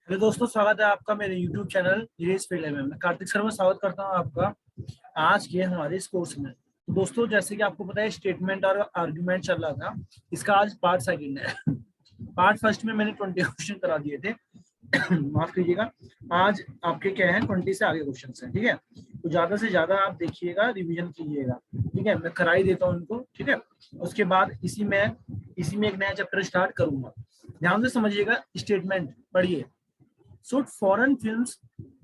Hello दोस्तों, स्वागत है आपका मेरे YouTube चैनल धीरेज फील्ड में। मैं कार्तिक शर्मा स्वागत करता हूं आपका आज के हमारे इस कोर्स में। तो दोस्तों, जैसे कि आपको पता है, स्टेटमेंट और आर्गुमेंट चल रहा था। इसका आज पार्ट सेकंड है। पार्ट फर्स्ट में मैंने 20 क्वेश्चन करा दिए थे। माफ कीजिएगा। आज आपके क्या है, 20 से आगे क्वेश्चन है। ठीक है, तो ज्यादा से ज्यादा आप देखिएगा, रिवीजन कीजिएगा। ठीक है, मैं करा ही देता हूँ इनको। ठीक है, उसके बाद इसी में एक नया चैप्टर स्टार्ट करूंगा। ध्यान से समझिएगा, स्टेटमेंट पढ़िए। Should foreign films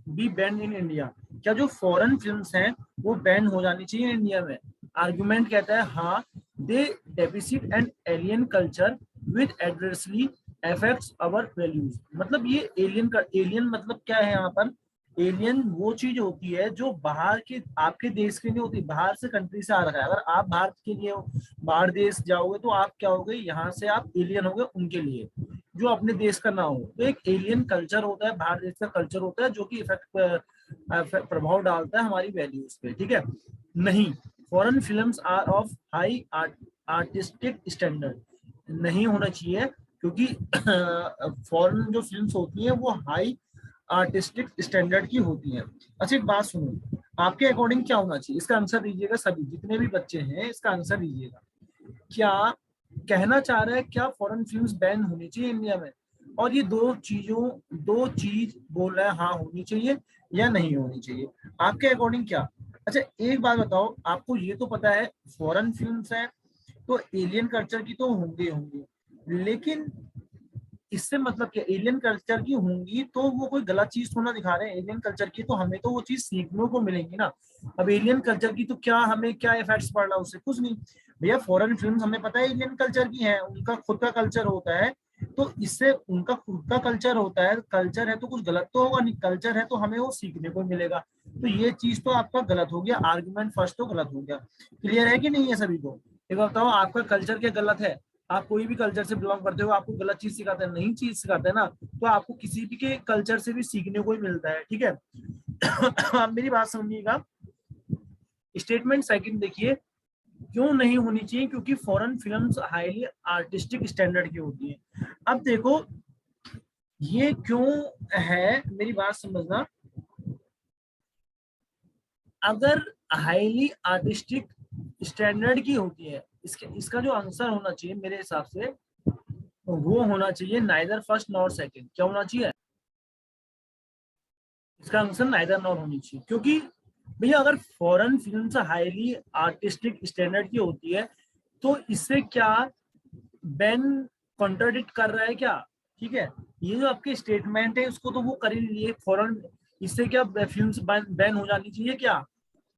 B ban in India? क्या जो फॉरेन फिल्म्स हैं वो बैन हो जानी चाहिए इंडिया में? आर्गुमेंट कहता है हाँ, they deficit and alien culture with adversely affects our values. मतलब ये एलियन मतलब क्या है यहाँ पर? एलियन वो चीज होती है जो बाहर के आपके देश के लिए होती है, बाहर से कंट्री से आ रखा है। अगर आप भारत के लिए बाहर देश जाओगे तो आप क्या होगे, यहाँ से आप एलियन होगे उनके लिए, जो अपने देश का ना हो। तो एक एलियन कल्चर होता है, बाहर देश का कल्चर होता है, जो कि इफेक्ट प्रभाव डालता है हमारी वैल्यूज पे। ठीक है, नहीं, foreign films are of high artistic standard नहीं होना चाहिए, क्योंकि फॉरेन जो फिल्म्स होती हैं वो हाई आर्टिस्टिक स्टैंडर्ड की होती हैं। अच्छा, एक बात सुनो, आपके अकॉर्डिंग क्या होना चाहिए? इसका आंसर दीजिएगा, सभी जितने भी बच्चे हैं इसका आंसर दीजिएगा। क्या कहना चाह रहा है, क्या फॉरेन फिल्म्स बैन होनी चाहिए इंडिया में? और ये दो चीज बोल रहा है, हाँ होनी चाहिए या नहीं होनी चाहिए। आपके अकॉर्डिंग क्या? अच्छा, एक बात बताओ, आपको ये तो पता है फॉरेन फिल्म्स हैं तो एलियन कल्चर की तो होंगी होंगी, लेकिन इससे मतलब क्या? एलियन कल्चर की होंगी तो वो कोई गलत चीज थोड़ा दिखा रहे हैं। एलियन कल्चर की तो हमें तो वो चीज सीखने को मिलेंगी ना। अब एलियन कल्चर की तो क्या हमें क्या इफेक्ट्स पड़ रहा है उससे? कुछ नहीं भैया। फॉरेन फिल्म्स हमें पता है एलियन कल्चर की है, उनका खुद का कल्चर होता है। तो इससे उनका खुद का कल्चर होता है, कल्चर है तो कुछ गलत तो होगा नहीं, कल्चर है तो हमें वो सीखने को मिलेगा। तो ये चीज तो आपका गलत हो गया, आर्गुमेंट फर्स्ट तो गलत हो गया। क्लियर है कि नहीं है सभी को? एक बार बताओ, आपका कल्चर क्या गलत है? आप कोई भी कल्चर से बिलोंग करते हो, आपको गलत चीज सिखाते हैं, नहीं चीज सिखाते हैं ना, तो आपको किसी भी के कल्चर से भी सीखने को ही मिलता है। ठीक है। आप मेरी बात समझिएगा। स्टेटमेंट सेकंड देखिए, क्यों नहीं होनी चाहिए? क्योंकि foreign films highly artistic standard की होती है। अब देखो, ये क्यों है, मेरी बात समझना। अगर हाईली आर्टिस्टिक स्टैंडर्ड की होती है, इसका जो आंसर होना चाहिए मेरे हिसाब से, वो होना चाहिए नाइदर फर्स्ट नॉर सेकंड। क्या होना चाहिए? इसका आंसर नाइदर नॉर होनी चाहिए, क्योंकि भैया अगर foreign film highly artistic standard की होती है तो इससे क्या बैन कॉन्ट्राडिक्ट कर रहा है क्या? ठीक है, ये जो आपके स्टेटमेंट है उसको तो वो कर ही लिए फॉरेन, इससे क्या फिल्म्स बैन हो जानी चाहिए क्या?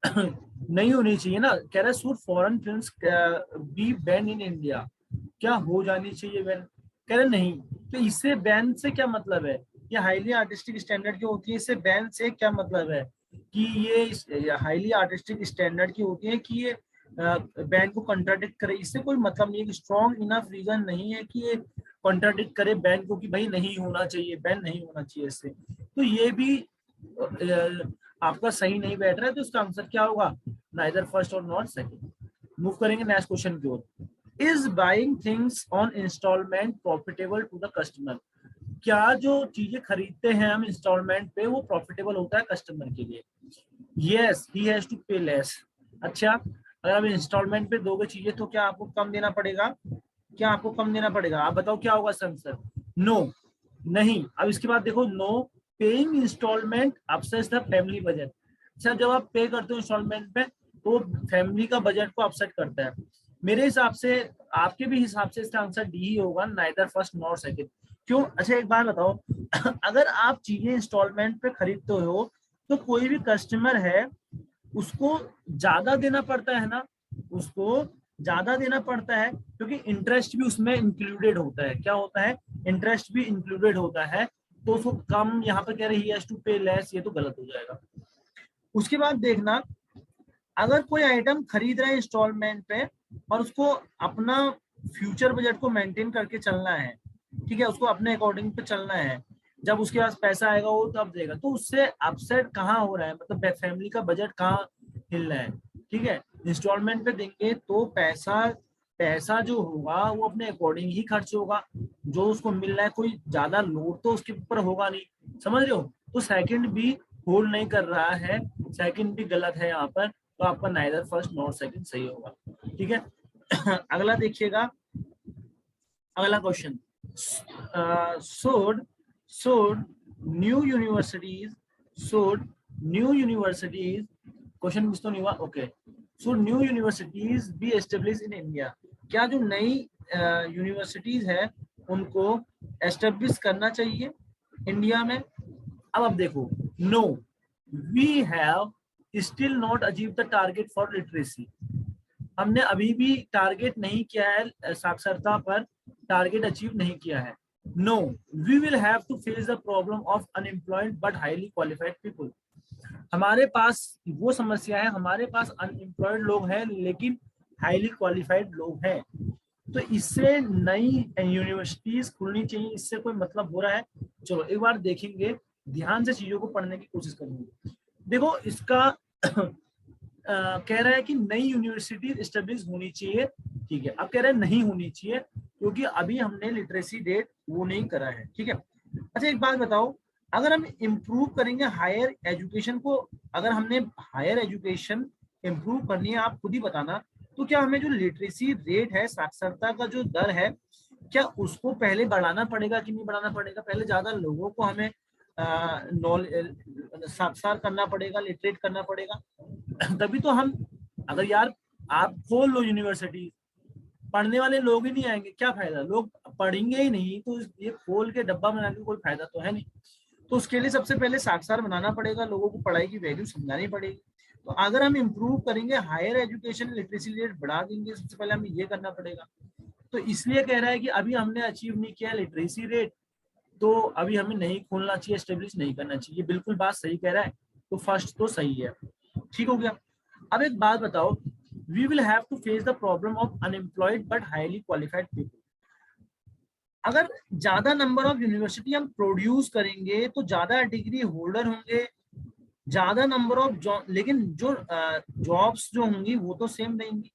नहीं होनी चाहिए ना। कह रहा है should foreign films B ban in India? क्या हो जानी चाहिए बैन? कह रहे नहीं। तो इससे बैन से क्या मतलब है? ये हाईली आर्टिस्टिक स्टैंडर्ड की होती है, इससे बैन से क्या मतलब है? कि ये हाईली आर्टिस्टिक स्टैंडर्ड की होती है कि ये बैन को कंट्राडिक्ट करे? इससे कोई मतलब नहीं है, स्ट्रॉन्ग इनफ रीजन नहीं है कि ये कंट्राडिक्ट करे बैन को, कि भाई नहीं होना चाहिए, बैन नहीं होना चाहिए इससे। तो ये भी आपका सही नहीं बैठ रहा है, तो इसका आंसर क्या होगा? नाइदर फर्स्ट और नॉट सेकंड। मूव करेंगे नेक्स्ट क्वेश्चन की ओर। Is buying things on instalment profitable to the customer? क्या जो चीजें खरीदते हैं हम इंस्टॉलमेंट पे वो प्रॉफिटेबल होता है कस्टमर के लिए? यस, ही हैज टू पे लेस। अच्छा, अगर आप इंस्टॉलमेंट पे दोगे चीजें तो क्या आपको कम देना पड़ेगा? क्या आपको कम देना पड़ेगा? आप बताओ क्या होगा आंसर? नो, नहीं। अब इसके बाद देखो, no paying instalment upsets the family budget. अच्छा, जब आप पे करते हो इंस्टॉलमेंट पे तो फैमिली का बजट को अपसेट करता है। मेरे हिसाब से, आपके भी हिसाब से इसका आंसर डी ही होगा, नाइदर फर्स्ट नॉर सेकंड। क्यों? अच्छा, एक बात बताओ, अगर आप चीजें इंस्टॉलमेंट पे खरीदते हो तो कोई भी कस्टमर है उसको ज्यादा देना पड़ता है ना, उसको ज्यादा देना पड़ता है, क्योंकि इंटरेस्ट भी उसमें इंक्लूडेड होता है। क्या होता है? इंटरेस्ट भी इंक्लूडेड होता है। तो उसको कम यहाँ पे कह रही है टू पे लेस, ये तो गलत हो जाएगा। उसके बाद देखना, अगर कोई आइटम खरीद रहा है इंस्टॉलमेंट पे और उसको अपना फ्यूचर बजट को मेंटेन करके चलना है, ठीक है, उसको अपने अकॉर्डिंग पे चलना है, जब उसके पास पैसा आएगा वो तब देगा, तो उससे अपसेट कहाँ हो रहा है? मतलब फैमिली का बजट कहाँ हिल रहा है? ठीक है, इंस्टॉलमेंट पे देंगे तो पैसा पैसा जो होगा वो अपने अकॉर्डिंग ही खर्च होगा, जो उसको मिल रहा है कोई ज्यादा लोड तो उसके ऊपर होगा नहीं, समझ रहे हो। तो सेकंड भी होल्ड नहीं कर रहा है, सेकंड भी गलत है यहाँ पर, तो आपका नाइदर फर्स्ट नॉर सेकंड सही होगा, ठीक है। अगला देखिएगा, अगला question, should should new universities should new universities, question miss तो नहीं हुआ, okay. should new universities be established in India, क्या जो नई यूनिवर्सिटीज है उनको एस्टेब्लिश करना चाहिए इंडिया में। अब आप देखो, no, we have still not achieve the target for literacy, हमने अभी भी टारगेट नहीं किया है, साक्षरता पर टारगेट अचीव नहीं किया है। No, we will have to face the problem of unemployed but highly qualified people, हमारे पास वो समस्या है, हमारे पास अनएम्प्लॉयड लोग हैं लेकिन हाईली क्वालिफाइड लोग हैं, तो इससे नई यूनिवर्सिटीज खुलनी चाहिए, इससे कोई मतलब हो रहा है। चलो एक बार देखेंगे, ध्यान से चीजों को पढ़ने की कोशिश करेंगे। देखो इसका कह रहा है कि नई यूनिवर्सिटी स्टेब्लिश होनी चाहिए, ठीक है। अब कह रहा है नहीं होनी चाहिए क्योंकि अभी हमने लिटरेसी रेट वो नहीं करा है, ठीक है। अच्छा एक बात बताओ, अगर हम इम्प्रूव करेंगे हायर एजुकेशन को, अगर हमने हायर एजुकेशन इम्प्रूव करनी है, आप खुद ही बताना, तो क्या हमें जो लिटरेसी रेट है, साक्षरता का जो दर है, क्या उसको पहले बढ़ाना पड़ेगा कि नहीं बढ़ाना पड़ेगा, पहले ज्यादा लोगों को हमें साक्षर करना पड़ेगा, लिटरेट करना पड़ेगा, तभी तो हम, अगर यार आप खोल लो यूनिवर्सिटी, पढ़ने वाले लोग ही नहीं आएंगे, क्या फायदा, लोग पढ़ेंगे ही नहीं, तो ये खोल के डब्बा बना के कोई फायदा तो है नहीं। तो उसके लिए सबसे पहले साक्षर बनाना पड़ेगा, लोगों को पढ़ाई की वैल्यू समझानी पड़ेगी। तो अगर हम इम्प्रूव करेंगे हायर एजुकेशन लिटरेसी रेट बढ़ा देंगे, सबसे पहले हमें ये करना पड़ेगा। तो इसलिए कह रहा है कि अभी हमने अचीव नहीं किया लिटरेसी रेट, तो अभी हमें नहीं खोलना चाहिए, एस्टेब्लिश नहीं करना चाहिए, बिल्कुल बात सही कह रहा है, तो फर्स्ट तो सही है, ठीक हो गया। अब एक बात बताओ, we will have to face the problem of unemployed but highly qualified people, अगर ज्यादा नंबर ऑफ यूनिवर्सिटी हम प्रोड्यूस करेंगे तो ज्यादा डिग्री होल्डर होंगे, ज्यादा नंबर ऑफ जॉब, लेकिन जो जॉब्स जो होंगी वो तो सेम रहेंगी,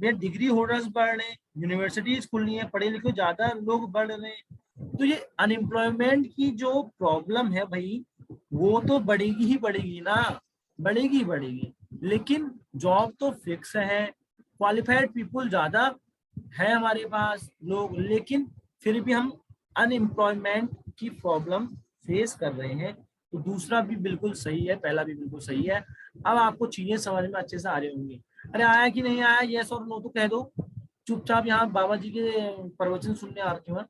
ये डिग्री होल्डर्स बढ़ रहे हैं, यूनिवर्सिटीज खुलनी है, पढ़े लिखे ज्यादा लोग बढ़ रहे हैं, तो ये अनएम्प्लॉयमेंट की जो प्रॉब्लम है भाई वो तो बढ़ेगी ही बढ़ेगी ना, बढ़ेगी बढ़ेगी, लेकिन जॉब तो फिक्स है, क्वालिफाइड पीपल ज्यादा है हमारे पास लोग, लेकिन फिर भी हम अनएम्प्लॉयमेंट की प्रॉब्लम फेस कर रहे हैं। तो दूसरा भी बिल्कुल सही है, पहला भी बिल्कुल सही है। अब आपको चीजें समझ में अच्छे से आ रही होंगी। अरे आया कि नहीं आया, यस और नो तो कह दो, चुपचाप यहाँ बाबा जी के प्रवचन सुनने आ रखे हो।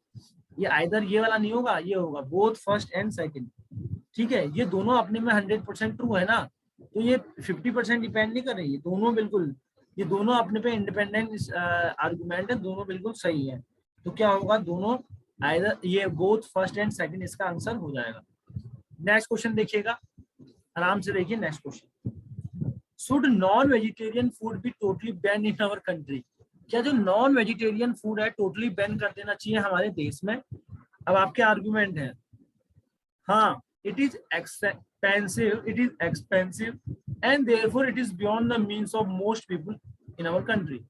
ये आइदर ये वाला नहीं होगा, ये होगा बोथ फर्स्ट एंड सेकंड, ठीक है। ये दोनों अपने में 100% ट्रू है ना, तो ये 50% डिपेंड नहीं कर रही है, दोनों बिल्कुल, ये दोनों अपने पे इंडिपेंडेंट आर्गुमेंट है, दोनों बिल्कुल सही है। तो क्या होगा, दोनों आइदर, ये बोथ फर्स्ट एंड सेकंड इसका आंसर हो जाएगा। नेक्स्ट क्वेश्चन देखिएगा, आराम से देखिए next question, should non vegetarian food be totally ban in our country, क्या जो नॉन वेजिटेरियन फूड है टोटली बैन कर देना चाहिए हमारे देश में। अब आपके आर्गुमेंट है, हाँ, it is expensive and therefore it is beyond the means of most people in our country,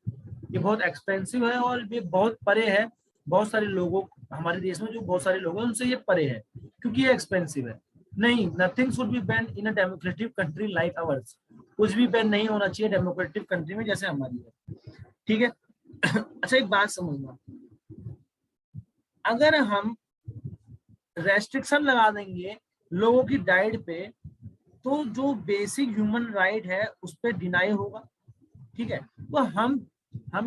ये बहुत एक्सपेंसिव है और ये बहुत परे है, बहुत सारे लोगों, हमारे देश में जो बहुत सारे लोग हैं उनसे ये परे है, क्योंकि ये एक्सपेंसिव है। नहीं, nothing should be ban in a democratic country like ours, कुछ भी बैन नहीं होना चाहिए डेमोक्रेटिक कंट्री में जैसे हमारी है, ठीक है। अच्छा एक बात समझना, अगर हम रेस्ट्रिक्शन लगा देंगे लोगों की डाइट पे, तो जो बेसिक ह्यूमन राइट है उस पर डिनाई होगा, ठीक है। तो हम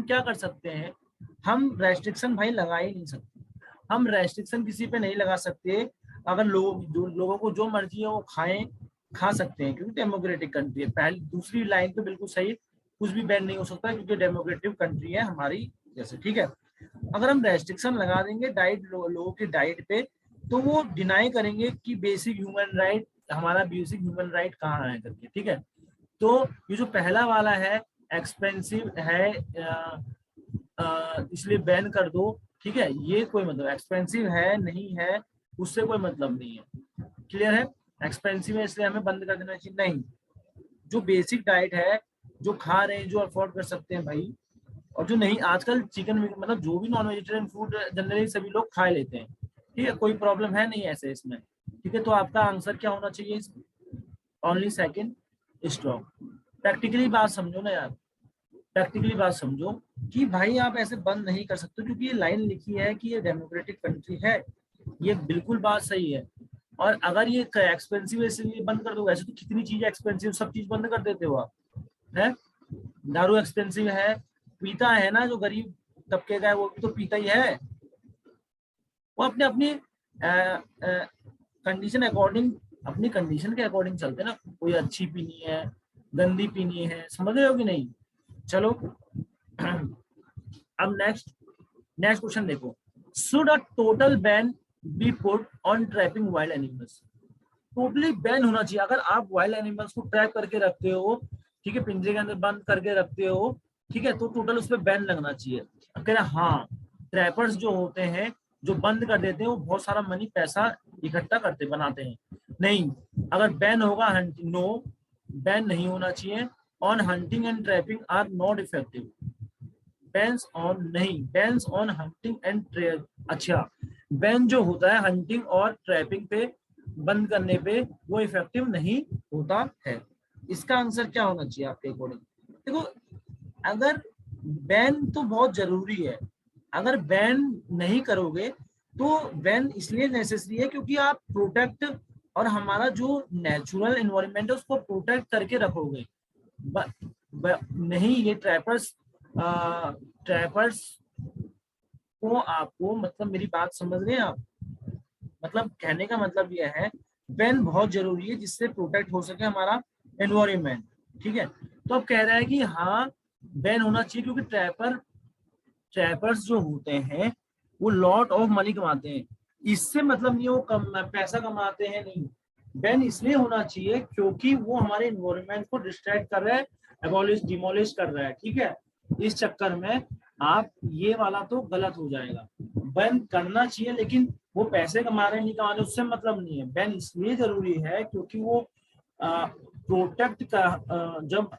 क्या कर सकते हैं, हम रेस्ट्रिक्शन भाई लगा ही नहीं सकते, हम रेस्ट्रिक्शन किसी पे नहीं लगा सकते, अगर लोगों को जो मर्जी है वो खाएं, खा सकते हैं, क्योंकि डेमोक्रेटिक कंट्री है। पहली दूसरी लाइन तो बिल्कुल सही, कुछ भी बैन नहीं हो सकता क्योंकि डेमोक्रेटिक कंट्री है हमारी जैसे, ठीक है। अगर हम रेस्ट्रिक्शन लगा देंगे डाइट लोगों की डाइट पे, तो वो डिनाई करेंगे कि बेसिक ह्यूमन राइट, हमारा बेसिक ह्यूमन राइट कहाँ है करके, ठीक है। तो ये जो पहला वाला है एक्सपेंसिव है, इसलिए बैन कर दो, ठीक है, ये कोई मतलब, एक्सपेंसिव है नहीं है उससे कोई मतलब नहीं है, क्लियर है। एक्सपेंसिव है इसलिए हमें बंद कर देना चाहिए, नहीं, जो बेसिक डाइट है, जो खा रहे हैं, जो अफोर्ड कर सकते हैं भाई, और जो नहीं, आजकल चिकन मतलब जो भी नॉन वेजिटेरियन फूड जनरली सभी लोग खा लेते हैं, ठीक है, कोई प्रॉब्लम है नहीं ऐसे इसमें, ठीक है। तो आपका आंसर क्या होना चाहिए? Only second strong. प्रैक्टिकली बात समझो ना यार, प्रैक्टिकली बात समझो कि भाई आप ऐसे बंद नहीं कर सकते, क्योंकि ये लाइन लिखी है कि ये डेमोक्रेटिक कंट्री है, ये बिल्कुल बात सही है। और अगर ये एक्सपेंसिव इसलिए बंद कर दो, वैसे तो कितनी चीजें एक्सपेंसिव, सब चीज बंद कर देते हो आप, है। दारू एक्सपेंसिव है, पीता है ना जो गरीब तबके का है वो भी तो पीता ही है। वो अपने अपनी कंडीशन अकॉर्डिंग, अपनी कंडीशन के अकॉर्डिंग चलते हैं ना, कोई अच्छी पीनी है, गंदी पीनी है, समझ रहे हो कि नहीं? चलो अब नेक्स्ट नेक्स्ट क्वेश्चन देखो। Should a total ban B put on trapping wild animals? Totally ban होना चाहिए। अगर आप वाइल्ड एनिमल्स को ट्रैप करके रखते हो, ठीक है, पिंजरे के अंदर बंद करके रखते हो, ठीक है, तो टोटल उस पर बैन लगना चाहिए। अब कह रहे हैं हाँ, ट्रैपर्स जो होते हैं, जो बंद कर देते हैं, वो बहुत सारा मनी पैसा इकट्ठा करते बनाते हैं। नहीं, अगर बैन होगा हंटिंग, नो, बैन नहीं होना चाहिए। On hunting and trapping are not effective. Bans on नहीं, bans on hunting and trap, अच्छा, बैन जो होता है हंटिंग और ट्रैपिंग पे, बंद करने पे, वो इफेक्टिव नहीं होता है। इसका आंसर क्या होना चाहिए आपके अकॉर्डिंग? देखो, अगर बैन तो बहुत जरूरी है, अगर बैन नहीं करोगे तो बैन इसलिए नेसेसरी है क्योंकि आप प्रोटेक्ट और हमारा जो नेचुरल एनवायरनमेंट है उसको प्रोटेक्ट करके रखोगे। नहीं, ये ट्रैपर्स, ट्रैपर्स को आपको, मतलब मेरी बात समझ रहे हैं आप? मतलब कहने का मतलब यह है, बैन बहुत जरूरी है जिससे प्रोटेक्ट हो सके हमारा एनवायरनमेंट, ठीक है। तो अब कह रहा है कि हाँ, बैन होना चाहिए क्योंकि ट्रैपर्स जो होते हैं वो लॉट ऑफ मनी कमाते हैं। इससे मतलब नहीं वो कम पैसा कमाते हैं, नहीं। बैन इसलिए होना चाहिए क्योंकि वो हमारे एनवायरनमेंट को डिस्ट्रैक्ट कर रहा है, एबॉलिश डिमोलिश कर रहा है, ठीक है। इस चक्कर में आप, ये वाला तो गलत हो जाएगा। बैन करना चाहिए, लेकिन वो पैसे कमा रहे नहीं कमा रहे उससे मतलब नहीं है। बैन इसलिए जरूरी है क्योंकि वो प्रोटेक्ट का, जब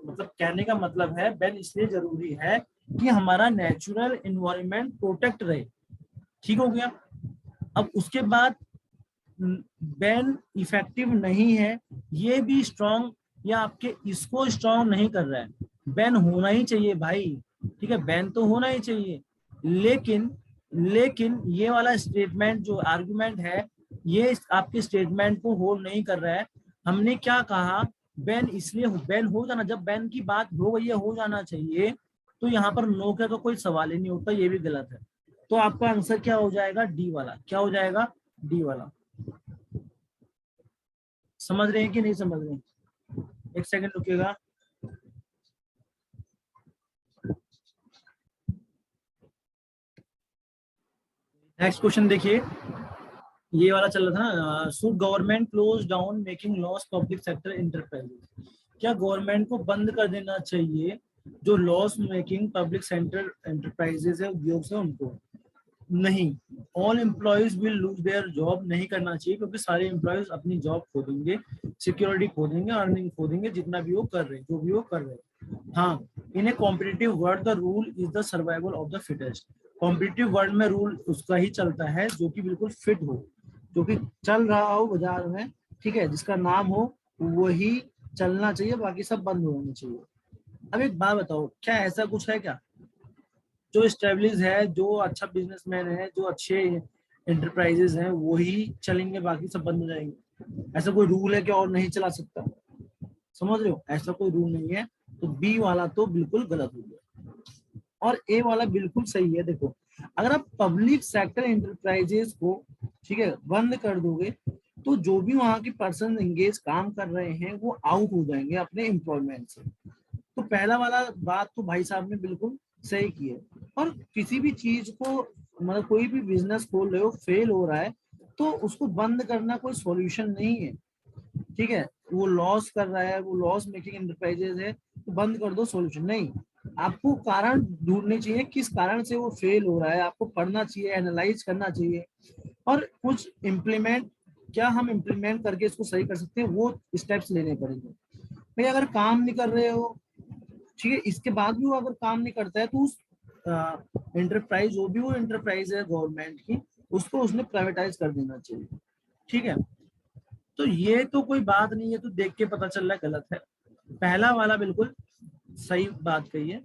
मतलब कहने का मतलब है, बैन इसलिए जरूरी है कि हमारा नेचुरल एनवायरनमेंट प्रोटेक्ट रहे, ठीक हो गया। अब उसके बाद बैन इफेक्टिव नहीं है, ये भी स्ट्रॉन्ग या आपके इसको स्ट्रॉन्ग नहीं कर रहा है। बैन होना ही चाहिए भाई, ठीक है, बैन तो होना ही चाहिए। लेकिन लेकिन ये वाला स्टेटमेंट जो आर्गुमेंट है, ये आपके स्टेटमेंट को होल्ड नहीं कर रहा है। हमने क्या कहा? बैन इसलिए, बैन हो जाना, जब बैन की बात हो गई है, हो जाना चाहिए, तो यहाँ पर नो का तो कोई सवाल ही नहीं होता, ये भी गलत है। तो आपका आंसर क्या हो जाएगा? डी वाला। क्या हो जाएगा? डी वाला। समझ रहे हैं कि नहीं समझ रहे हैं? एक सेकंड रुकिएगा। नेक्स्ट क्वेश्चन देखिए, ये वाला चल रहा था ना, should government close down making loss public sector enterprises? क्या गवर्नमेंट को बंद कर देना चाहिए जो loss making public sector enterprises है, उद्योग से, उनको? नहीं, all employees will lose their job नहीं करना चाहिए, क्योंकि सारे एम्प्लॉयज अपनी जॉब खो देंगे, सिक्योरिटी खो देंगे, अर्निंग खो देंगे, जितना भी वो कर रहे हैं, जो भी वो कर रहे हैं। हाँ, in a competitive world the rule is the survival of the fittest. Competitive world में रूल उसका ही चलता है जो कि बिल्कुल फिट हो, जो कि चल रहा हो बाजार में, ठीक है, जिसका नाम हो, वही चलना चाहिए, बाकी सब बंद होने चाहिए। अब एक बात बताओ, क्या ऐसा कुछ है क्या? जो स्टेब्लिश है, जो अच्छा बिजनेसमैन है, जो अच्छे इंटरप्राइजेस हैं, वही चलेंगे, बाकी सब बंद हो जाएंगे? ऐसा कोई रूल है कि और नहीं चला सकता? समझ रहे हो, ऐसा कोई रूल नहीं है। तो बी वाला तो बिल्कुल गलत हो गया, और ए वाला बिल्कुल सही है। देखो, अगर आप पब्लिक सेक्टर इंटरप्राइजेस को, ठीक है, बंद कर दोगे, तो जो भी वहां के पर्सन एंगेज काम कर रहे हैं वो आउट हो जाएंगे अपने एम्प्लॉयमेंट से। तो पहला वाला बात तो भाई साहब ने बिल्कुल सही की है। और किसी भी चीज को, मतलब कोई भी बिजनेस खोल रहे हो, फेल हो रहा है, तो उसको बंद करना कोई सॉल्यूशन नहीं है, ठीक है। वो लॉस कर रहा है, वो लॉस मेकिंग एंटरप्राइजेज है, तो बंद कर दो, सॉल्यूशन नहीं। आपको कारण ढूंढने चाहिए, किस कारण से वो फेल हो रहा है, आपको पढ़ना चाहिए, एनालाइज करना चाहिए, और कुछ इम्प्लीमेंट, क्या हम इम्प्लीमेंट करके इसको सही कर सकते हैं, वो स्टेप्स लेने पड़ेंगे। भाई अगर काम नहीं कर रहे हो, ठीक है, इसके बाद भी वो अगर काम नहीं करता है तो उस एंटरप्राइज, जो भी वो एंटरप्राइज है गवर्नमेंट की, उसको उसने प्राइवेटाइज कर देना चाहिए। ठीक है, तो ये तो कोई बात नहीं है, तो देख के पता चल रहा है गलत है। पहला वाला बिल्कुल सही बात कही है।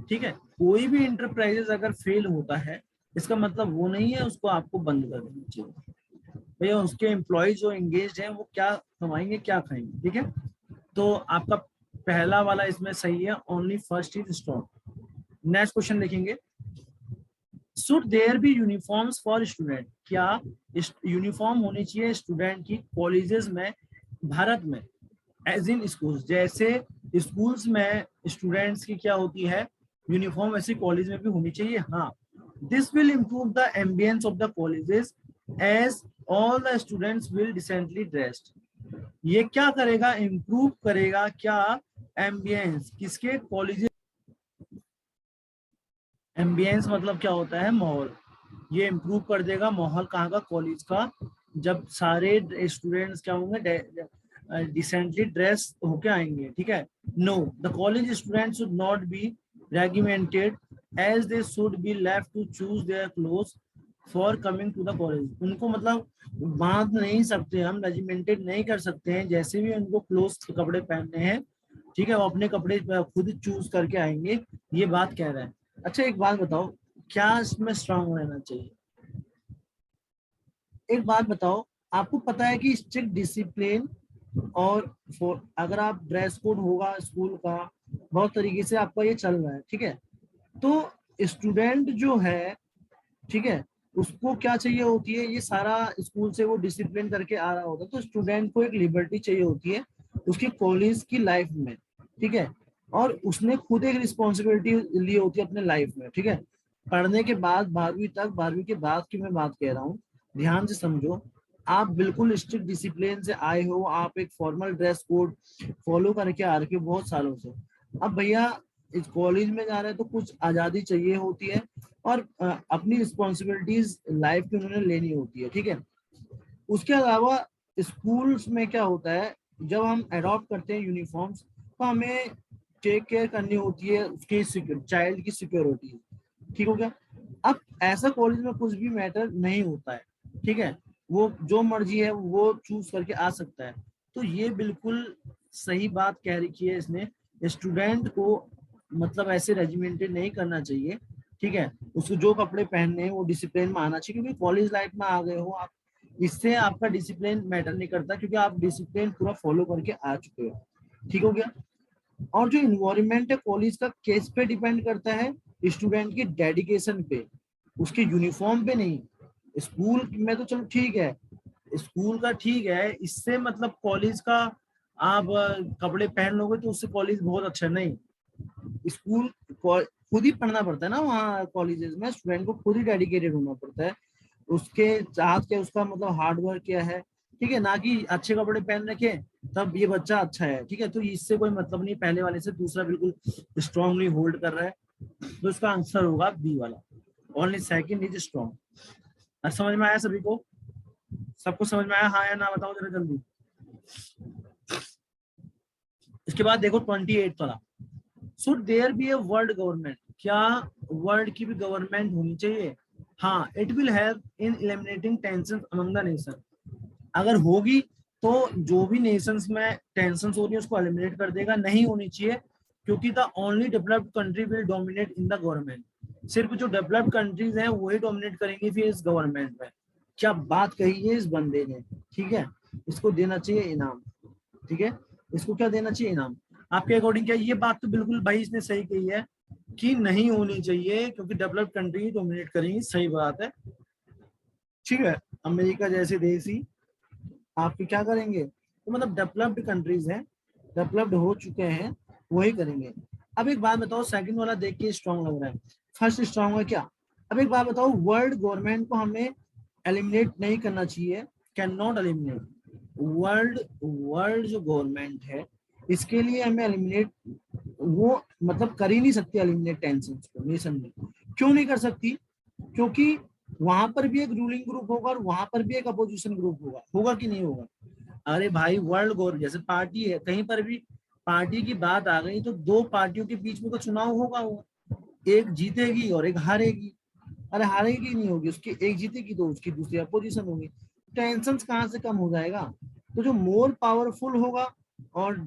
ठीक है, कोई भी इंटरप्राइजेस अगर फेल होता है, इसका मतलब वो नहीं है उसको आपको बंद कर देना चाहिए। भैया उसके एम्प्लॉयज जो एंगेज हैं वो क्या कमाएंगे क्या खाएंगे। ठीक है, तो आपका पहला वाला इसमें सही है, only first is strong. Next question देखेंगे, should there be uniforms for student, क्या यूनिफॉर्म होनी चाहिए स्टूडेंट की कॉलेजेस में भारत में, एज इन स्कूल्स, जैसे स्कूल्स में स्टूडेंट्स की क्या होती है यूनिफॉर्म, वैसे कॉलेज में भी होनी चाहिए। हाँ, this will improve the ambience of the colleges as all the students will decently dressed. ये क्या करेगा, इम्प्रूव करेगा क्या, एम्बियंस किसके, कॉलेज। एम्बियंस मतलब क्या होता है, माहौल। ये इम्प्रूव कर देगा माहौल कहाँ का, कॉलेज का, जब सारे स्टूडेंट्स क्या होंगे, डिसेंटली ड्रेस होके आएंगे। ठीक है, no, the college students should not be regimented as they should be left to choose their clothes for coming to the college. उनको मतलब बांध नहीं सकते हम, रेजिमेंटेड नहीं कर सकते हैं, जैसे भी उनको क्लोथ्स कपड़े पहनने हैं, ठीक है, वो अपने कपड़े खुद चूज करके आएंगे, ये बात कह रहा है। अच्छा एक बात बताओ, क्या इसमें स्ट्रांग रहना चाहिए, एक बात बताओ। आपको पता है कि स्ट्रिक्ट डिसिप्लिन और अगर आप ड्रेस कोड होगा स्कूल का, बहुत तरीके से आपका ये चल रहा है। ठीक है, तो स्टूडेंट जो है, ठीक है, उसको क्या चाहिए होती है, ये सारा स्कूल से वो डिसिप्लिन करके आ रहा होता है, तो स्टूडेंट को एक लिबर्टी चाहिए होती है उसकी कॉलेज की लाइफ में। ठीक है, और उसने खुद एक रिस्पॉन्सिबिलिटी ली होती है अपने लाइफ में। ठीक है, पढ़ने के बाद 12वीं तक, 12वीं के बाद की मैं बात कह रहा हूँ, ध्यान से समझो। आप बिल्कुल स्ट्रिक्ट डिसिप्लिन से आए हो, आप एक फॉर्मल ड्रेस कोड फॉलो करके आ रखे हो बहुत सालों से। अब भैया इस कॉलेज में जा रहे हैं तो कुछ आजादी चाहिए होती है, और अपनी रिस्पॉन्सिबिलिटीज लाइफ की उन्होंने लेनी होती है। ठीक है, उसके अलावा स्कूल्स में क्या होता है, जब हम अडॉप्ट करते हैं यूनिफॉर्म्स, तो हमें टेक केयर करनी होती है उसके चाइल्ड की सिक्योरिटी। ठीक हो गया, अब ऐसा कॉलेज में कुछ भी मैटर नहीं होता है। ठीक है, वो जो मर्जी है वो चूज करके आ सकता है। तो ये बिल्कुल सही बात कह रखी है इसने, स्टूडेंट को मतलब ऐसे रेजिमेंटेड नहीं करना चाहिए। ठीक है, उसको जो कपड़े पहनने हैं वो डिसिप्लिन में आना चाहिए, क्योंकि कॉलेज लाइफ में आ गए हो आप, इससे आपका डिसिप्लिन मैटर नहीं करता, क्योंकि आप डिसिप्लिन पूरा फॉलो करके आ चुके हो। ठीक हो गया, और जो इन्वायरमेंट है कॉलेज का, केस पे डिपेंड करता है, स्टूडेंट की डेडिकेशन पे, उसके यूनिफॉर्म पे नहीं। स्कूल में तो चलो ठीक है, स्कूल का ठीक है, इससे मतलब कॉलेज का आप कपड़े पहन लोगे तो उससे कॉलेज बहुत अच्छा नहीं। स्कूल खुद ही पढ़ना पड़ता है ना, वहाँ कॉलेजेस में स्टूडेंट को खुद ही डेडिकेटेड होना पड़ता है, उसके चाहत क्या, उसका मतलब हार्ड वर्क क्या है। ठीक है, ना कि अच्छे कपड़े पहन रखे तब ये बच्चा अच्छा है। ठीक है, तो इससे कोई मतलब नहीं, पहले वाले से दूसरा बिल्कुल स्ट्रांगली होल्ड कर रहा है, तो इसका आंसर होगा बी वाला, ओनली सेकंड इज स्ट्रॉन्ग। समझ में आया सभी को, सबको समझ में आया, हाँ या ना बताओ जरा जल्दी। इसके बाद देखो 28 वाला, should there be a world government, क्या वर्ल्ड की भी गवर्नमेंट होनी चाहिए। हाँ, it will help in eliminating tension among the nation, अगर होगी तो जो भी नेशंस में टेंशन हो रही है उसको एलिमिनेट कर देगा, नहीं होनी चाहिए, क्योंकि the only developed country will dominate in the government, सिर्फ जो डेवलप्ड कंट्रीज हैं वही डोमिनेट करेंगी फिर इस गवर्नमेंट में। क्या बात कही है इस बंदे ने। ठीक है, इसको देना चाहिए इनाम। ठीक है, इसको क्या देना चाहिए, इनाम। आपके अकॉर्डिंग क्या, ये बात तो बिल्कुल भाई इसने सही कही है कि नहीं होनी चाहिए, क्योंकि डेवलप्ड कंट्री डोमिनेट करेंगी, सही बात है। ठीक है, अमेरिका जैसे देश ही आपके क्या करेंगे, तो मतलब डेवलप्ड कंट्रीज हैं, डेवलप्ड हो चुके हैं, वही करेंगे। अब एक बात बताओ, सेकंड वाला देख के स्ट्रॉन्ग लग रहा है, फर्स्ट स्ट्रॉन्ग है क्या। अब एक बात बताओ, वर्ल्ड गवर्नमेंट को हमें एलिमिनेट नहीं करना चाहिए, can not eliminate, world world जो गवर्नमेंट है इसके लिए हमें एलिमिनेट वो मतलब कर ही नहीं सकती एलिमिनेट टेंशन को नेशन में। क्यों नहीं कर सकती, क्योंकि वहां पर भी एक रूलिंग ग्रुप होगा और वहां पर भी एक अपोजिशन ग्रुप होगा, होगा कि नहीं होगा। अरे भाई वर्ल्ड गवर्नमेंट जैसे पार्टी है, कहीं पर भी पार्टी की बात आ गई तो दो पार्टियों के बीच में तो चुनाव होगा, वो एक जीतेगी और एक हारेगी। अरे हारेगी नहीं होगी, उसकी एक जीतेगी तो उसकी दूसरी अपोजिशन होगी। टेंशन कहाँ से कम हो जाएगा। तो जो मोर पावरफुल होगा और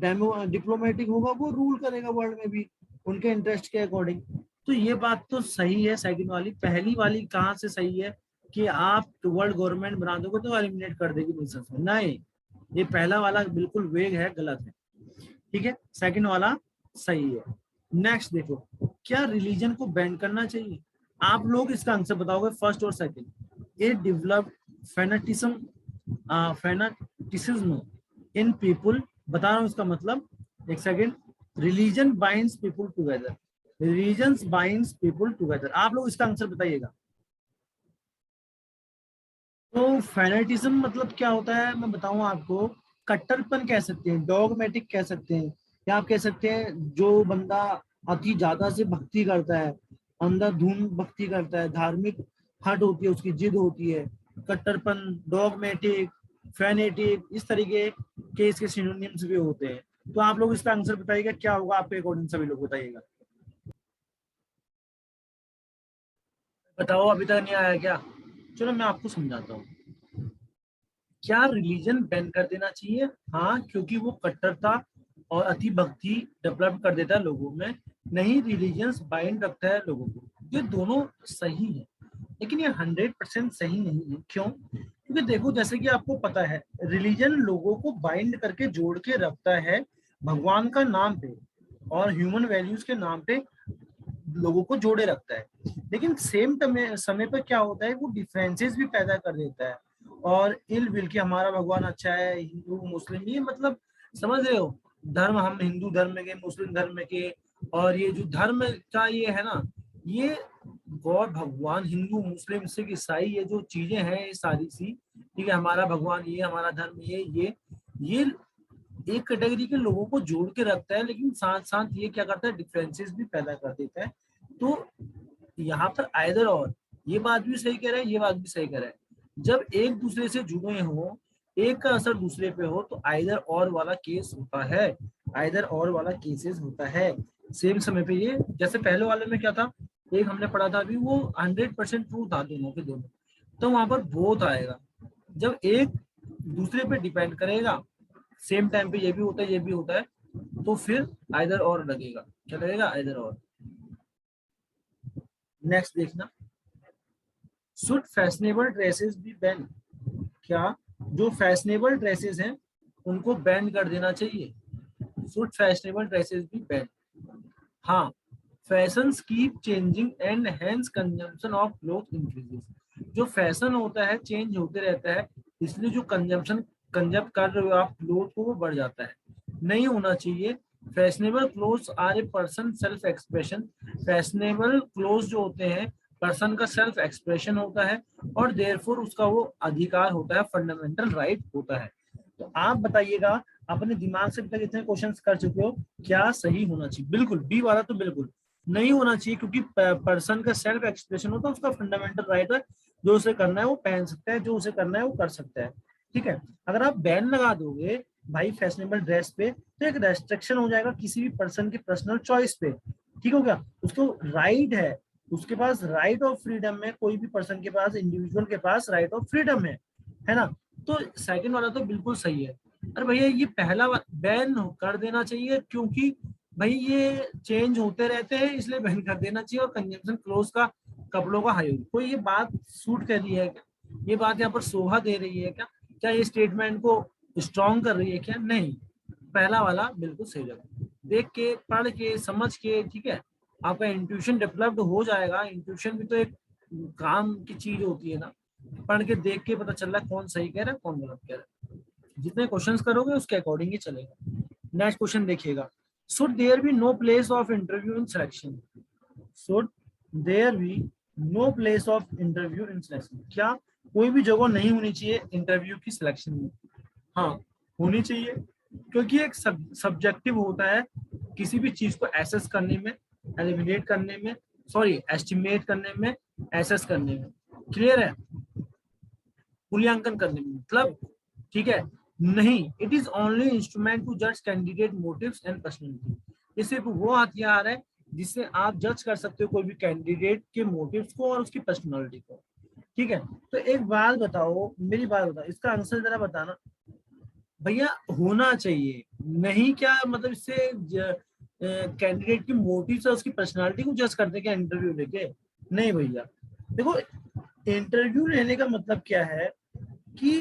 डिप्लोमेटिक होगा वो रूल करेगा वर्ल्ड में भी उनके इंटरेस्ट के अकॉर्डिंग। तो ये बात तो सही है सेकंड वाली। पहली वाली कहाँ से सही है कि आप वर्ल्ड गवर्नमेंट बना दोगे तो एलिमिनेट कर देगी नेशंस में, नहीं, ये पहला वाला बिल्कुल वेग है, गलत है। ठीक है, सेकंड वाला सही है। नेक्स्ट देखो, क्या रिलीजन को बैन करना चाहिए? आप लोग इसका आंसर बताओगे फर्स्ट और सेकंड। ये डेवलप फेनाटिसिज्म इन पीपुल, बता रहा हूं इसका मतलब, एक second. Religion binds people together, religions binds people together, आप लोग इसका आंसर बताइएगा। तो फेनेटिज्म मतलब क्या होता है मैं बताऊं आपको, कट्टरपन कह सकते हैं, डॉगमेटिक कह सकते हैं, या आप कह सकते हैं जो बंदा अति ज्यादा से भक्ति करता है, अंधाधुंध भक्ति करता है, धार्मिक हट होती है, उसकी जिद होती है, कट्टरपन, डॉगमेटिक, फेनेटिक, इस तरीके के इसके सिनोनिम्स भी होते हैं। तो आप लोग इसका आंसर बताइएगा क्या होगा आपके अकॉर्डिंग, सभी लोग बताइएगा। बताओ, अभी तक नहीं आया क्या? चलो मैं आपको समझाता हूँ। क्या रिलीजन बैन कर देना चाहिए? हाँ, क्योंकि वो कट्टरता और अति भक्ति डेवलप कर देता है लोगों में। नहीं, रिलीजन्स बाइंड रखता है लोगों को। ये दोनों सही है, लेकिन ये 100% सही नहीं है। क्यों? क्योंकि देखो, जैसे कि आपको पता है, रिलीजन लोगों को बाइंड करके जोड़ के रखता है भगवान का नाम पे और ह्यूमन वैल्यूज के नाम पे, लोगों को जोड़े रखता है। लेकिन सेम समय पर क्या होता है, वो डिफरेंसेस भी पैदा कर देता है और इल विल कि हमारा भगवान अच्छा है, हिंदू मुस्लिम, ये मतलब समझ रहे हो, धर्म, हम हिंदू धर्म के, मुस्लिम धर्म के, और ये जो धर्म का ये है ना, ये गॉड, भगवान, हिंदू मुस्लिम सिख ईसाई, ये जो चीजें हैं ये सारी सी, ठीक है, हमारा भगवान ये, हमारा धर्म ये एक कैटेगरी के लोगों को जोड़ के रखता है, लेकिन साथ साथ ये क्या करता है, डिफरेंसेस भी पैदा कर देता है। तो यहाँ पर आइदर और, ये बात भी सही कह रहा है, ये बात भी सही कह रहा है। जब एक दूसरे से जुड़े हो, एक का असर दूसरे पे हो, तो आइदर और वाला केस होता है, आइदर और वाला केसेस होता है सेम समय पे। ये जैसे पहले वाले में क्या था, एक हमने पढ़ा था अभी, वो 100% ट्रू था दोनों के दोनों, तो वहां पर बोथ आएगा। जब एक दूसरे पे डिपेंड करेगा, सेम टाइम पे ये भी होता है ये भी होता है, तो फिर आइदर और लगेगा। क्या लगेगा? आइदर और। नेक्स्ट देखना, should fashionable dresses be ban? क्या जो फैशनेबल ड्रेसेस हैं उनको बैन कर देना चाहिए? Should fashionable dresses be ban? हाँ, fashions keep changing and hence consumption of cloth increases. जो फैशन होता है चेंज होते रहता है, इसलिए जो कंजप्ट कर रहे हो आप क्लोथ को, वो बढ़ जाता है, नहीं होना चाहिए। Fashionable clothes are a person self expression, fashionable clothes जो होते हैं पर्सन का सेल्फ एक्सप्रेशन होता है, और देयरफॉर उसका वो अधिकार होता है, फंडामेंटल राइट होता है। तो आप बताइएगा, अपने दिमाग से अभी तक इतने क्वेश्चंस कर चुके हो, क्या सही होना चाहिए? बिल्कुल बी वाला तो बिल्कुल नहीं होना चाहिए, क्योंकि पर्सन का सेल्फ एक्सप्रेशन होता है, उसका फंडामेंटल राइट है, जो उसे करना है वो पहन सकता है, जो उसे करना है वो कर सकता है। ठीक है, अगर आप बैन लगा दोगे भाई फैशनेबल ड्रेस पे, तो एक रेस्ट्रिक्शन हो जाएगा किसी भी पर्सन की पर्सनल चॉइस पे। ठीक हो गया? उसको राइट है, उसके पास राइट ऑफ फ्रीडम है, कोई भी पर्सन के पास, इंडिविजुअल के पास राइट ऑफ फ्रीडम है ना? तो सेकंड वाला तो बिल्कुल सही है। अरे भैया, ये पहला बैन कर देना चाहिए, क्योंकि भाई ये चेंज होते रहते हैं, इसलिए बैन कर देना चाहिए। और कंजम्पशन क्लोज का, कपड़ों का हाई, कोई ये बात सूट कर रही है क्या? ये बात यहाँ पर शोभा दे रही है क्या? क्या ये स्टेटमेंट को स्ट्रॉन्ग कर रही है क्या? नहीं, पहला वाला बिल्कुल सही लगा। देख के, पढ़ के, समझ के, ठीक है, आपका इंट्यूशन डेवलप्ड हो जाएगा। इंट्यूशन भी तो एक काम की चीज होती है ना, पढ़ के देख के पता चल रहा है कौन सही कह रहा है कौन गलत कह रहा है। जितने क्वेश्चंस करोगे उसके अकॉर्डिंग ही चलेगा। नेक्स्ट क्वेश्चन देखिएगा, should there be no place of interview in selection? Should there be no place of interview in selection? क्या कोई भी जगह नहीं होनी चाहिए इंटरव्यू की सिलेक्शन में? हाँ, होनी चाहिए, क्योंकि एक सब्जेक्टिव होता है, किसी भी चीज को एसेस करने में, एलिमिनेट करने में, सॉरी एस्टिमेट करने में, एसेस करने में, क्लियर है, मूल्यांकन करने में मतलब, ठीक है। नहीं, it is only instrument to जज कैंडिडेट मोटिव्स एंड पर्सनैलिटी। ये सिर्फ वो हथियार है जिससे आप जज कर सकते हो कोई भी कैंडिडेट के मोटिव्स को और उसकी पर्सनैलिटी को। ठीक है, तो एक बात बताओ, मेरी बात बताओ, इसका आंसर जरा बताना भैया। होना चाहिए नहीं क्या, मतलब इससे कैंडिडेट की मोटिव्स और उसकी पर्सनालिटी को जज करते क्या इंटरव्यू लेके? नहीं भैया। देखो, इंटरव्यू लेने का मतलब क्या है कि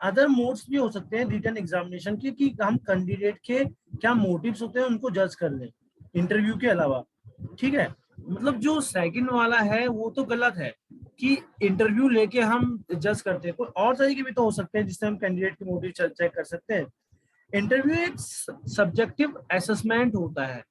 अदर मोड्स भी हो सकते हैं रिटन एग्जामिनेशन के, कि हम कैंडिडेट के क्या मोटिव्स होते हैं उनको जज कर लें इंटरव्यू के अलावा। ठीक है, मतलब जो सेकंड वाला है वो तो गलत है कि इंटरव्यू लेके हम जज करते हैं। कोई और तरीके भी तो हो सकते हैं जिससे हम कैंडिडेट के मोटिव चेक कर सकते हैं। इंटरव्यू एक सब्जेक्टिव असेसमेंट होता है।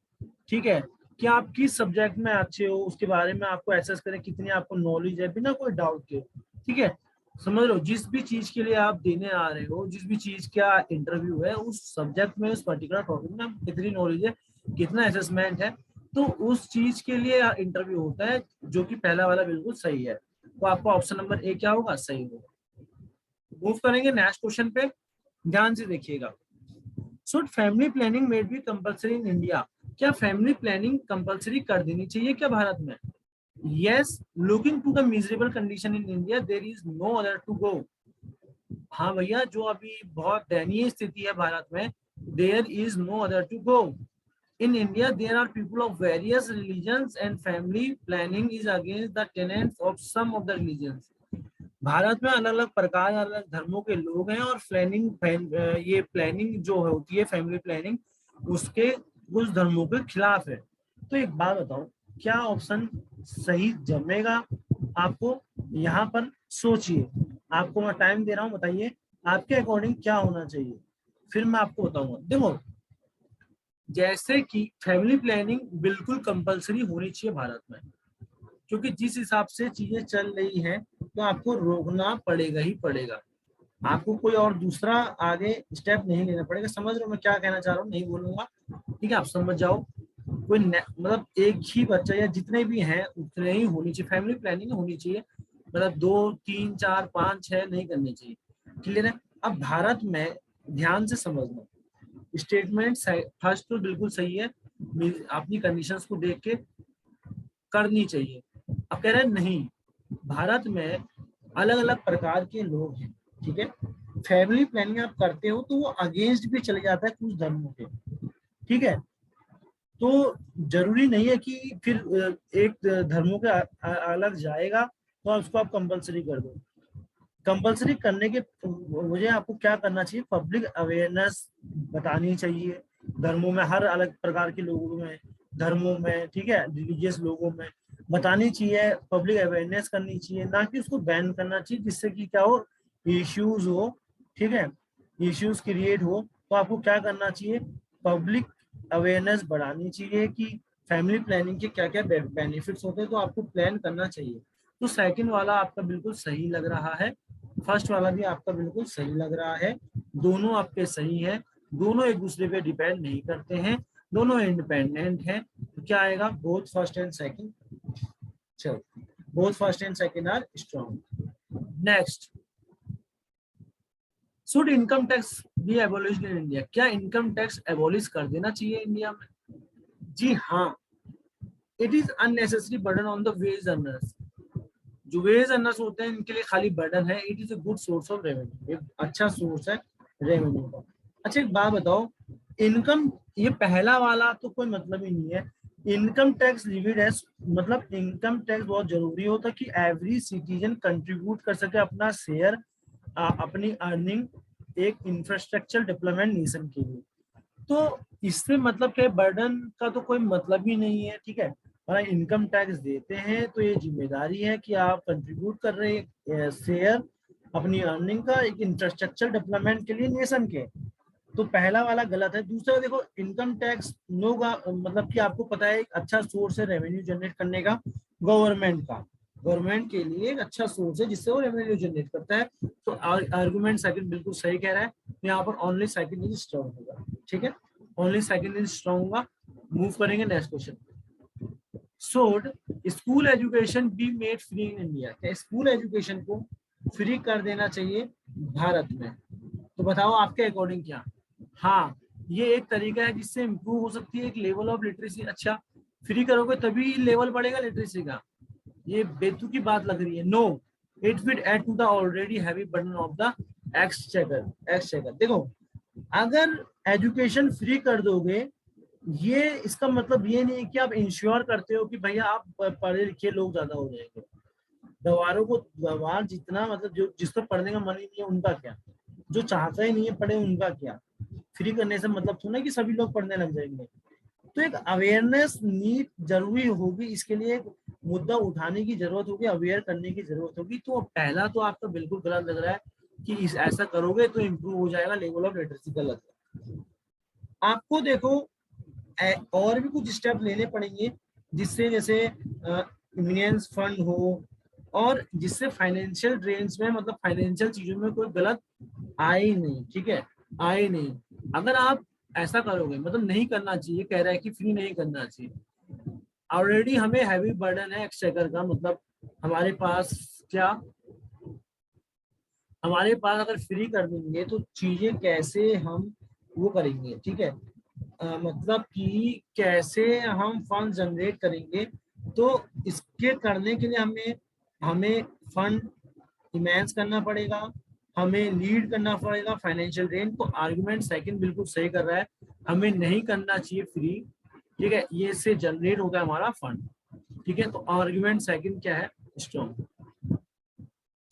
ठीक है, कि आप किस सब्जेक्ट में अच्छे हो उसके बारे में आपको एसेस करें, कितनी आपको नॉलेज है बिना कोई डाउट के। ठीक है, समझ लो, जिस भी चीज के लिए आप देने आ रहे हो, जिस भी चीज का इंटरव्यू है, उस सब्जेक्ट में, उस पर्टिकुलर टॉपिक में आपको कितनी नॉलेज है, कितना असेसमेंट है, तो उस चीज के लिए इंटरव्यू होता है। जो कि पहला वाला बिल्कुल सही है, तो आपका ऑप्शन नंबर ए क्या होगा, सही होगा। मूव करेंगे नेक्स्ट क्वेश्चन पे, ध्यान से देखिएगा। Should family planning made be compulsory in India? क्या फैमिली प्लानिंग कंपलसरी कर देनी चाहिए क्या भारत में? Yes, looking to the miserable condition in India there is no other to go. हाँ भैया, जो अभी बहुत दयनीय स्थिति है भारत में, there is no other to go. In India, there are people of various religions and family planning is against the tenets of some of the religions. Bharat में अलग अलग प्रकार, अलग अलग धर्मों के लोग हैं और ये प्लानिंग जो होती है फैमिली प्लानिंग, उसके कुछ धर्मों के खिलाफ है। तो एक बात बताओ, क्या ऑप्शन सही जमेगा आपको? यहाँ पर सोचिए, आपको मैं टाइम दे रहा हूँ, बताइए आपके अकॉर्डिंग क्या होना चाहिए, फिर मैं आपको बताऊंगा। देखो, जैसे कि फैमिली प्लानिंग बिल्कुल कंपलसरी होनी चाहिए भारत में, क्योंकि जिस हिसाब से चीजें चल रही हैं तो आपको रोकना पड़ेगा ही पड़ेगा। आपको कोई और दूसरा आगे स्टेप नहीं लेना पड़ेगा। समझ रहे हो मैं क्या कहना चाह रहा हूँ? नहीं बोलूंगा, ठीक है, आप समझ जाओ। कोई मतलब एक ही बच्चा या जितने भी हैं उतने ही होनी चाहिए, फैमिली प्लानिंग होनी चाहिए। मतलब 2 3 4 5 6 नहीं करनी चाहिए। क्लियर है? अब भारत में ध्यान से समझना, स्टेटमेंट फर्स्ट तो बिल्कुल सही है, अपनी कंडीशंस को देख के करनी चाहिए। अब कह रहे हैं नहीं, भारत में अलग अलग प्रकार के लोग हैं। ठीक है, फैमिली प्लानिंग आप करते हो तो वो अगेंस्ट भी चले जाता है कुछ धर्मों के। ठीक है, तो जरूरी नहीं है कि फिर एक धर्मों के अलग जाएगा तो उसको आप कंपलसरी कर दो। कंपलसरी करने के मुझे आपको क्या करना चाहिए, पब्लिक अवेयरनेस बतानी चाहिए धर्मों में, हर अलग प्रकार के लोगों में, धर्मों में, ठीक है, रिलीजियस लोगों में बतानी चाहिए, पब्लिक अवेयरनेस करनी चाहिए, ना कि उसको बैन करना चाहिए जिससे कि क्या हो, इश्यूज हो। ठीक है, इश्यूज क्रिएट हो, तो आपको क्या करना चाहिए, पब्लिक अवेयरनेस बढ़ानी चाहिए कि फैमिली प्लानिंग के क्या क्या बेनिफिट्स होते हैं, तो आपको प्लान करना चाहिए। तो सेकंड वाला आपका बिल्कुल सही लग रहा है, फर्स्ट वाला भी आपका बिल्कुल सही लग रहा है, दोनों आपके सही हैं, दोनों एक दूसरे पे डिपेंड नहीं करते हैं, दोनों इंडिपेंडेंट हैं। तो क्या आएगा, बोथ फर्स्ट एंड सेकंड। चलो, both first and second are strong. Next, should income tax be abolished in India? क्या इनकम टैक्स एबोलिश कर देना चाहिए इंडिया में? जी हाँ, it is unnecessary burden on the wage earners. जो वेज अर्नर्स होते हैं इनके लिए खाली बर्डन है, it is a good source of revenue, एक अच्छा सोर्स है रेवेन्यू का। अच्छा एक बात बताओ, इनकम, ये पहला वाला तो कोई मतलब ही नहीं है। इनकम टैक्स लिमिट है, मतलब इनकम टैक्स बहुत जरूरी होता है कि एवरी सिटीजन कंट्रीब्यूट कर सके अपना शेयर, अपनी अर्निंग एक इंफ्रास्ट्रक्चर डेवलपमेंट नेशन के लिए। तो इससे मतलब क्या, बर्डन का तो कोई मतलब ही नहीं है। ठीक है, और इनकम टैक्स देते हैं तो ये जिम्मेदारी है कि आप कंट्रीब्यूट कर रहे हैं शेयर अपनी अर्निंग का एक इंफ्रास्ट्रक्चर डेवलपमेंट के लिए नेशन के। तो पहला वाला गलत है। दूसरा देखो, इनकम टैक्स नो का मतलब कि आपको पता है एक अच्छा सोर्स है रेवेन्यू जनरेट करने का गवर्नमेंट का, गवर्नमेंट के लिए एक अच्छा सोर्स है जिससे वो रेवेन्यू जनरेट करता है। तो आर्गुमेंट सेकंड बिल्कुल सही कह रहा है, यहाँ पर ओनली सेकंड इज स्ट्रॉन्ग होगा। ठीक है, ओनली सेकंड इज स्ट्रॉन्ग होगा। मूव करेंगे next question. Should school education be made free in India? क्या स्कूल एजुकेशन को फ्री कर देना चाहिए भारत में? तो बताओ आपके अकॉर्डिंग क्या? हाँ, ये एक तरीका है जिससे इम्प्रूव हो सकती है एक लेवल ऑफ लिटरेसी। अच्छा, फ्री करोगे तभी लेवल बढ़ेगा लिटरेसी का? ये बेतुकी बात लग रही है। No, it will add to the already heavy burden of the exchequer. देखो, अगर एजुकेशन फ्री कर दोगे, ये इसका मतलब ये नहीं है कि आप इंश्योर करते हो कि भैया आप पढ़े लिखे लोग ज्यादा हो जाएंगे। गंवार जितना मतलब जो जिसको पढ़ने का मन ही नहीं है उनका क्या, जो चाहता ही नहीं है पढ़े उनका क्या? फ्री करने से मतलब थोड़ा कि सभी लोग पढ़ने लग जाएंगे। तो एक अवेयरनेस नीड जरूरी होगी, इसके लिए एक मुद्दा उठाने की जरूरत होगी, अवेयर करने की जरूरत होगी। तो पहला तो आपका बिल्कुल गलत लग रहा है कि ऐसा करोगे तो इम्प्रूव हो जाएगा लेवल ऑफ लिटरेसी। गलत है। आपको देखो और भी कुछ स्टेप लेने पड़ेंगे जिससे, जैसे इमिनेंस फंड हो, और जिससे फाइनेंशियल ड्रेन्स में मतलब फाइनेंशियल चीजों में कोई गलत आए ही नहीं। ठीक है, आए नहीं। अगर आप ऐसा करोगे, मतलब नहीं करना चाहिए, कह रहा है कि फ्री नहीं करना चाहिए। ऑलरेडी हमें हैवी बर्डन है एक्सचेकर का, मतलब हमारे पास क्या, हमारे पास अगर फ्री कर देंगे तो चीजें कैसे हम वो करेंगे। ठीक है, मतलब कि कैसे हम फंड जनरेट करेंगे। तो इसके करने के लिए हमें हमें फंड इमेंस करना पड़ेगा, हमें लीड करना पड़ेगा फाइनेंशियल रेंज। तो आर्गुमेंट सेकंड बिल्कुल सही कर रहा है, हमें नहीं करना चाहिए फ्री। ठीक है, ये से जनरेट होगा हमारा फंड। ठीक है, तो आर्गुमेंट सेकंड क्या है? Strong.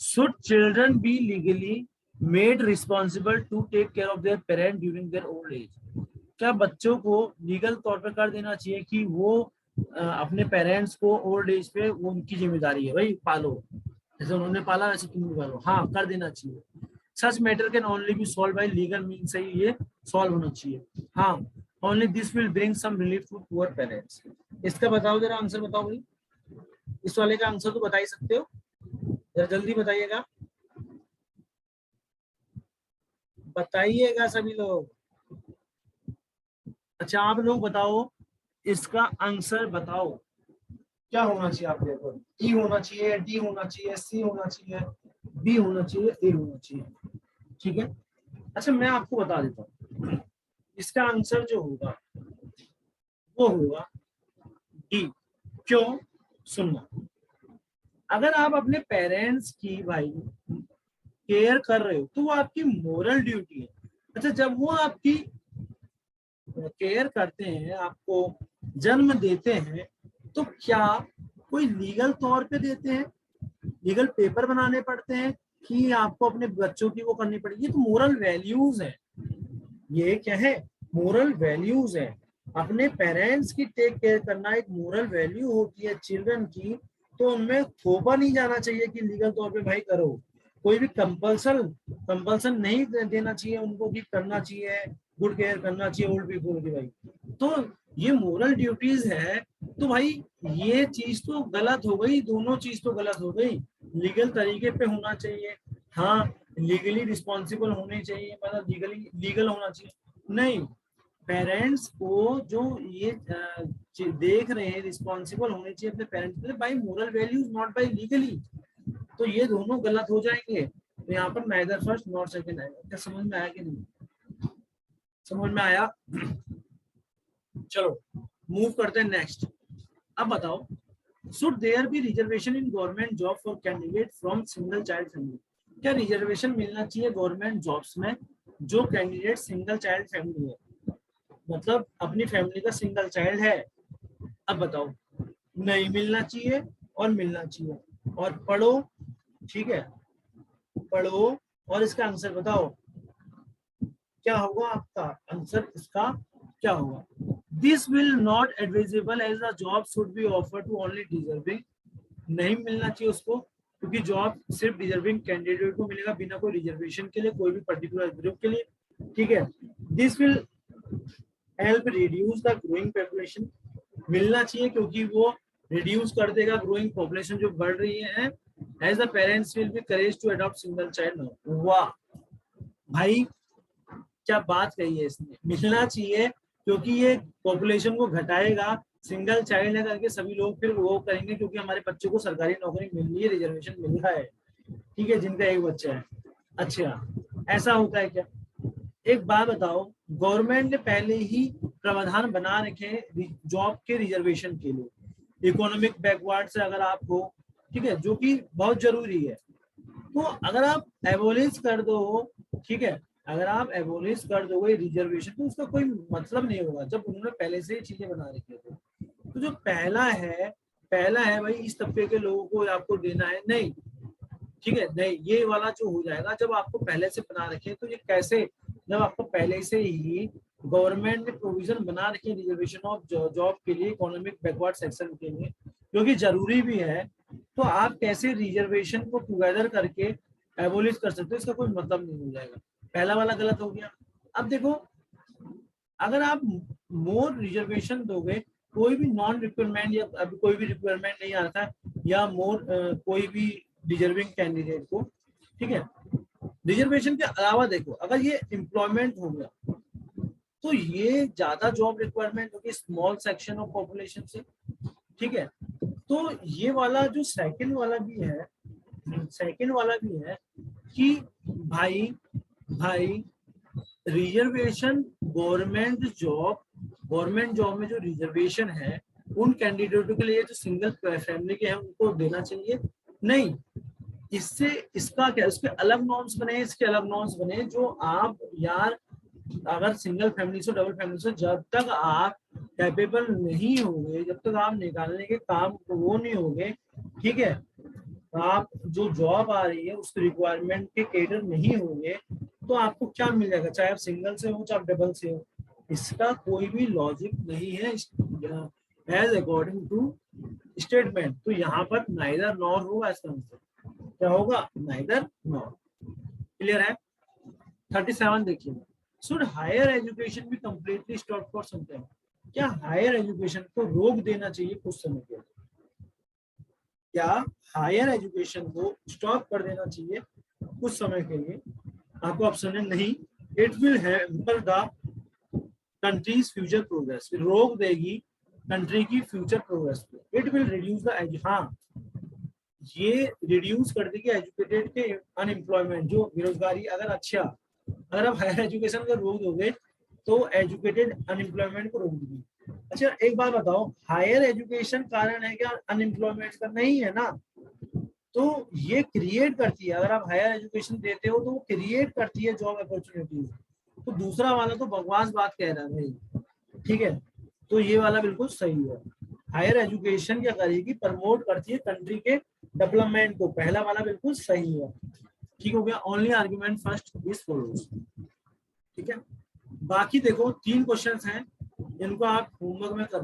Should children be legally made responsible to take care of their parent during their old age? क्या बच्चों को लीगल तौर पर कर देना चाहिए कि वो अपने पेरेंट्स को ओल्ड एज पे वो उनकी जिम्मेदारी है, भाई पालो, जैसे उन्होंने पाला वैसे तुम भी पालो? हाँ, कर देना चाहिए। Such matter can only be solve by legal mean से ही ये सॉल्व होना चाहिए। हाँ, only this will bring some relief to poor parents. इसका बताओ जरा, आंसर बताओ भाई। इस वाले का आंसर तो बता ही सकते हो, जरा जल्दी बताइएगा, बताइएगा सभी लोग। अच्छा, आप लोग बताओ, इसका आंसर बताओ क्या होना चाहिए आपके ऊपर? ई होना चाहिए, डी होना चाहिए, सी होना चाहिए, बी होना चाहिए, ए होना चाहिए? ठीक है, अच्छा मैं आपको बता देता हूँ, इसका आंसर जो होगा वो होगा डी। क्यों? सुनना, अगर आप अपने पेरेंट्स की भाई केयर कर रहे हो तो वो आपकी मोरल ड्यूटी है। अच्छा, जब वो आपकी केयर करते हैं, आपको जन्म देते हैं, तो क्या कोई लीगल तौर पे देते हैं, लीगल पेपर बनाने पड़ते हैं कि आपको अपने बच्चों की वो करनी पड़ेगी? ये तो मोरल वैल्यूज है। ये क्या है? मोरल वैल्यूज है। अपने पेरेंट्स की टेक केयर करना एक मोरल वैल्यू होती है चिल्ड्रन की। तो उनमें थोपा नहीं जाना चाहिए कि लीगल तौर पे भाई करो। कोई भी कंपल्सन नहीं देना चाहिए उनको कि करना चाहिए, गुड केयर करना चाहिए ओल्ड पीपल की भाई। तो ये मोरल ड्यूटीज है। तो भाई ये चीज तो गलत हो गई, दोनों चीज तो गलत हो गई। लीगल तरीके पे होना चाहिए, हाँ, लीगली रिस्पॉन्सिबल होने चाहिए, मतलब लीगली लीगल होना चाहिए। नहीं, पेरेंट्स को जो ये देख रहे हैं रिस्पॉन्सिबल होने चाहिए अपने parents by moral values, not by legally. तो ये दोनों गलत हो जाएंगे। तो यहाँ पर नाइदर फर्स्ट नॉट सेकंड आएगा। क्या समझ में आया कि नहीं? समझ में आया? चलो मूव करते हैं नेक्स्ट। अब बताओ, should there be reservation in government job for candidate from single child family? क्या रिजर्वेशन मिलना चाहिए गवर्नमेंट जॉब्स में जो कैंडिडेट सिंगल चाइल्ड फैमिली है, मतलब अपनी फैमिली का सिंगल चाइल्ड है? अब बताओ, नहीं मिलना चाहिए और मिलना चाहिए। और पढ़ो, ठीक है, पढ़ो और इसका आंसर बताओ क्या होगा। आपका आंसर इसका क्या होगा? This will not advisable as a job should be offer to only deserving. नहीं मिलना चाहिए उसको, क्योंकि जॉब सिर्फ डिजर्विंग कैंडिडेट को मिलेगा, बिना कोई रिजर्वेशन के लिए कोई भी पर्टिकुलर ग्रुप के लिए। ठीक है, this will help reduce the growing population. मिलना चाहिए क्योंकि वो रिड्यूस कर देगा ग्रोइंग पॉपुलेशन जो बढ़ रही है। As the parents will be courage to adopt single child now. वाह भाई, क्या बात कही है इसने, मिलना चाहिए क्योंकि ये पॉपुलेशन को घटाएगा। सिंगल चाइल्ड है करके सभी लोग फिर वो करेंगे क्योंकि हमारे बच्चों को सरकारी नौकरी मिल रही है, रिजर्वेशन मिल रहा है। ठीक है, जिनका एक बच्चा है। अच्छा, ऐसा होता है क्या? एक बात बताओ, गवर्नमेंट ने पहले ही प्रावधान बना रखे जॉब के रिजर्वेशन के लिए, इकोनॉमिक बैकवर्ड से अगर आप हो, ठीक है, जो कि बहुत जरूरी है। तो अगर आप एबोलिश कर दो, ठीक है, अगर आप एबोलिश कर दोगे रिजर्वेशन तो उसका कोई मतलब नहीं होगा, जब उन्होंने पहले से ही चीजें बना रखी है। तो जो पहला है भाई, इस तबके के लोगों को आपको देना है, नहीं, ठीक है, नहीं, ये वाला जो हो जाएगा जब आपको पहले से बना रखे। तो ये कैसे, जब आपको पहले से ही गवर्नमेंट ने प्रोविजन बना रखी है रिजर्वेशन ऑफ जॉब के लिए, इकोनॉमिक बैकवर्ड सेक्शन के लिए, जो कि जरूरी भी है, तो आप कैसे रिजर्वेशन को टुगेदर करके एबोलिश कर सकते हो, इसका कोई मतलब नहीं हो जाएगा। पहला वाला गलत हो गया। अब देखो, अगर आप मोर रिजर्वेशन दोगे, कोई भी नॉन रिक्वायरमेंट या अभी कोई भी रिक्वायरमेंट नहीं आता, या मोर कोई भी डिजर्विंग कैंडिडेट को, ठीक है, रिजर्वेशन के अलावा देखो, अगर ये एम्प्लॉयमेंट हो गया तो ये ज्यादा जॉब रिक्वायरमेंट होगी स्मॉल सेक्शन ऑफ पॉपुलेशन से, ठीक है। तो ये वाला जो सेकंड वाला भी है कि भाई रिजर्वेशन गवर्नमेंट जॉब में जो रिजर्वेशन है उन कैंडिडेटों के लिए जो सिंगल फैमिली के हैं उनको देना चाहिए, नहीं, इससे इसका क्या, इसके अलग नॉर्म्स बने, इसके अलग नॉर्म्स बने, जो आप यार अगर सिंगल फैमिली से डबल फैमिली से जब तक आप कैपेबल नहीं होंगे, जब तक आप निकालने के काम वो नहीं होंगे, ठीक है, आप जो जॉब आ रही है उसकी रिक्वायरमेंट के कैटर नहीं होंगे, तो आपको क्या मिल जाएगा, चाहे आप सिंगल से हो चाहे आप डबल से हो, इसका कोई भी लॉजिक नहीं है एज अकॉर्डिंग टू स्टेटमेंट। तो यहाँ पर नाइदर नॉर होगा, इसका आंसर क्या होगा, नाइदर नॉर। क्लियर है। 37 देखिए, शुड हायर एजुकेशन भी completely stop for some time, क्या हायर एजुकेशन को रोक देना चाहिए कुछ समय के लिए, क्या हायर एजुकेशन को स्टॉप कर देना चाहिए कुछ समय के लिए। आपको ऑप्शन है नहीं, it will hamper the countries future progress, रोक देगी कंट्री की फ्यूचर प्रोग्रेस पे। इट विल रिड्यूस द, हाँ, ये रिड्यूस कर देगी एजुकेटेड के अनएम्प्लॉयमेंट, जो बेरोजगारी। अगर आप हायर एजुकेशन को रोक दोगे तो एजुकेटेड अनएम्प्लॉयमेंट को रोक देगी। अच्छा एक बात बताओ, हायर एजुकेशन कारण है क्या अनएम्प्लॉयमेंट का, नहीं है ना, तो ये क्रिएट करती है, अगर आप हायर एजुकेशन देते हो तो वो क्रिएट करती है जॉब अपॉर्चुनिटीज। तो दूसरा वाला तो बकवास बात कह रहा है भाई, ठीक है, तो ये वाला बिल्कुल सही है। हायर एजुकेशन क्या करेगी, प्रमोट करती है कंट्री के डेवलपमेंट को, पहला वाला बिल्कुल सही है। ठीक हो गया, only argument first is follows, ठीक है। बाकी देखो 3 क्वेश्चंस हैं, इनको आप होमवर्क में कर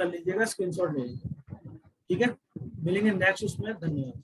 लीजिएगा, स्क्रीनशॉट ले लीजिएगा, ठीक है। मिलेंगे नेक्स्ट उसमें, धन्यवाद।